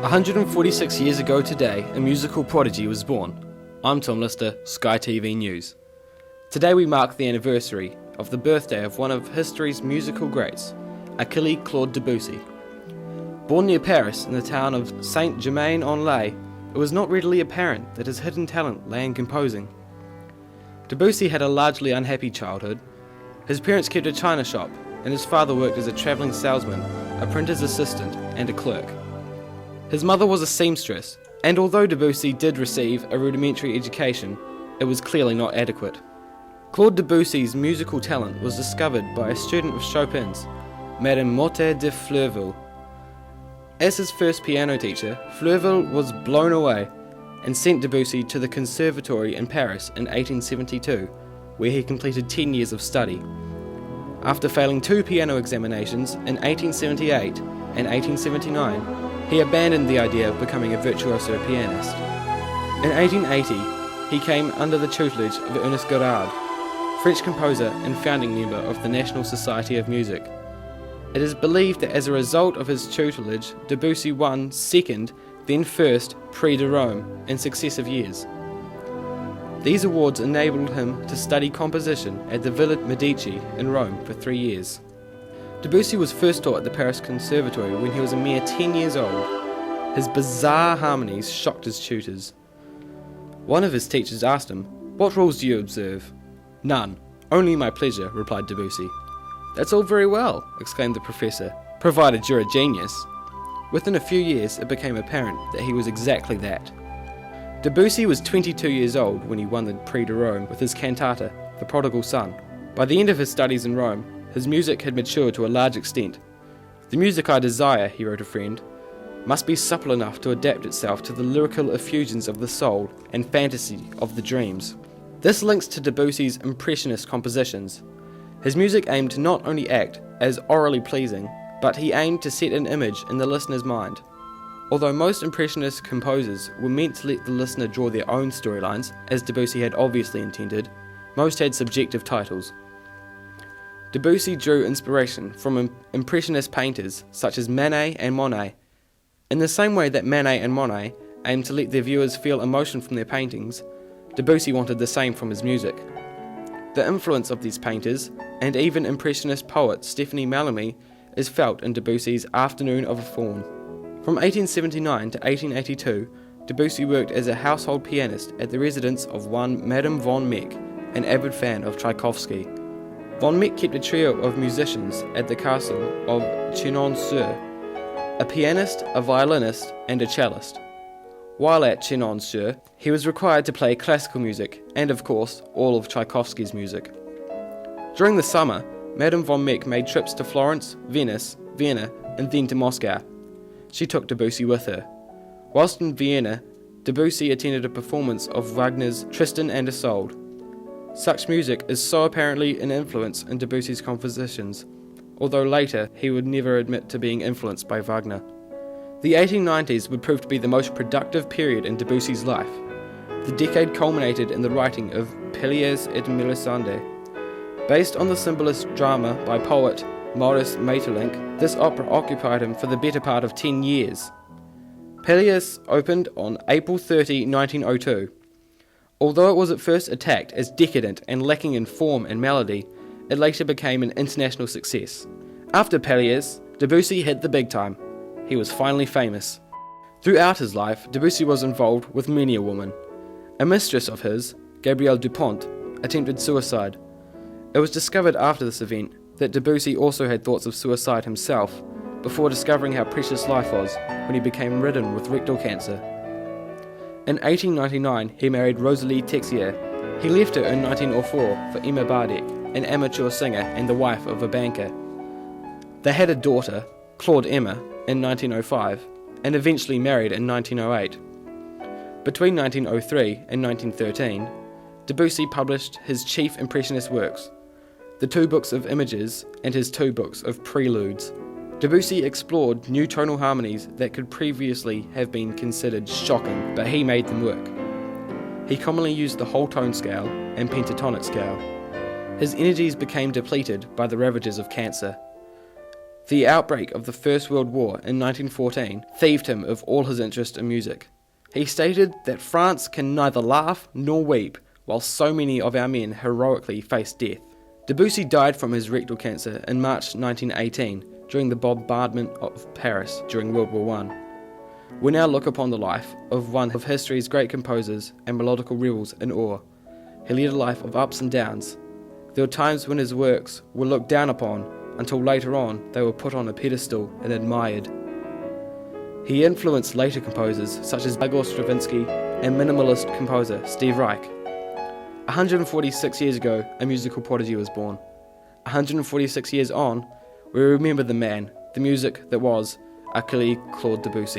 146 years ago today, a musical prodigy was born. I'm Tom Lister, Sky TV News. Today we mark the anniversary of the birthday of one of history's musical greats, Achille Claude Debussy. Born near Paris in the town of Saint-Germain-en-Laye, it was not readily apparent that his hidden talent lay in composing. Debussy had a largely unhappy childhood. His parents kept a china shop, and his father worked as a travelling salesman, a printer's assistant, and a clerk. His mother was a seamstress, and although Debussy did receive a rudimentary education, it was clearly not adequate. Claude Debussy's musical talent was discovered by a student of Chopin's, Madame Motte de Fleurville. As his first piano teacher, Fleurville was blown away and sent Debussy to the Conservatory in Paris in 1872, where he completed 10 years of study. After failing 2 piano examinations in 1878 and 1879, he abandoned the idea of becoming a virtuoso pianist. In 1880, he came under the tutelage of Ernest Guérard, French composer and founding member of the National Society of Music. It is believed that as a result of his tutelage, Debussy won second, then first, Prix de Rome in successive years. These awards enabled him to study composition at the Villa Medici in Rome for 3 years. Debussy was first taught at the Paris Conservatory when he was a mere 10 years old. His bizarre harmonies shocked his tutors. One of his teachers asked him, "What rules do you observe?" "None, only my pleasure," replied Debussy. "That's all very well," exclaimed the professor, "provided you're a genius." Within a few years, it became apparent that he was exactly that. Debussy was 22 years old when he won the Prix de Rome with his cantata, The Prodigal Son. By the end of his studies in Rome, his music had matured to a large extent. "The music I desire," he wrote a friend, "must be supple enough to adapt itself to the lyrical effusions of the soul and fantasy of the dreams." This links to Debussy's impressionist compositions. His music aimed to not only act as orally pleasing, but he aimed to set an image in the listener's mind. Although most impressionist composers were meant to let the listener draw their own storylines, as Debussy had obviously intended, most had subjective titles. Debussy drew inspiration from impressionist painters such as Manet and Monet. In the same way that Manet and Monet aimed to let their viewers feel emotion from their paintings, Debussy wanted the same from his music. The influence of these painters, and even impressionist poet Stephanie Mallarmé, is felt in Debussy's Afternoon of a Faun. From 1879 to 1882, Debussy worked as a household pianist at the residence of one Madame von Meck, an avid fan of Tchaikovsky. Von Meck kept a trio of musicians at the castle of Chinon-sur, a pianist, a violinist, and a cellist. While at Chinon-sur, he was required to play classical music, and of course, all of Tchaikovsky's music. During the summer, Madame von Meck made trips to Florence, Venice, Vienna, and then to Moscow. She took Debussy with her. Whilst in Vienna, Debussy attended a performance of Wagner's Tristan and Isolde. Such music is so apparently an influence in Debussy's compositions, although later he would never admit to being influenced by Wagner. The 1890s would prove to be the most productive period in Debussy's life. The decade culminated in the writing of Pelléas et Mélisande. Based on the symbolist drama by poet Maurice Maeterlinck, this opera occupied him for the better part of 10 years. Pelléas opened on April 30, 1902. Although it was at first attacked as decadent and lacking in form and melody, it later became an international success. After Pelléas, Debussy hit the big time. He was finally famous. Throughout his life, Debussy was involved with many a woman. A mistress of his, Gabrielle Dupont, attempted suicide. It was discovered after this event that Debussy also had thoughts of suicide himself, before discovering how precious life was when he became ridden with rectal cancer. In 1899, he married Rosalie Texier. He left her in 1904 for Emma Bardek, an amateur singer and the wife of a banker. They had a daughter, Claude Emma, in 1905, and eventually married in 1908. Between 1903 and 1913, Debussy published his chief impressionist works, the 2 books of images and his 2 books of preludes. Debussy explored new tonal harmonies that could previously have been considered shocking, but he made them work. He commonly used the whole tone scale and pentatonic scale. His energies became depleted by the ravages of cancer. The outbreak of the First World War in 1914 thieved him of all his interest in music. He stated that France can neither laugh nor weep, while so many of our men heroically face death. Debussy died from his rectal cancer in March 1918 during the bombardment of Paris during World War I. We now look upon the life of one of history's great composers and melodical rebels in awe. He led a life of ups and downs. There were times when his works were looked down upon, until later on they were put on a pedestal and admired. He influenced later composers such as Igor Stravinsky and minimalist composer Steve Reich. 146 years ago, a musical prodigy was born. 146 years on, we remember the man, the music that was Achille Claude Debussy.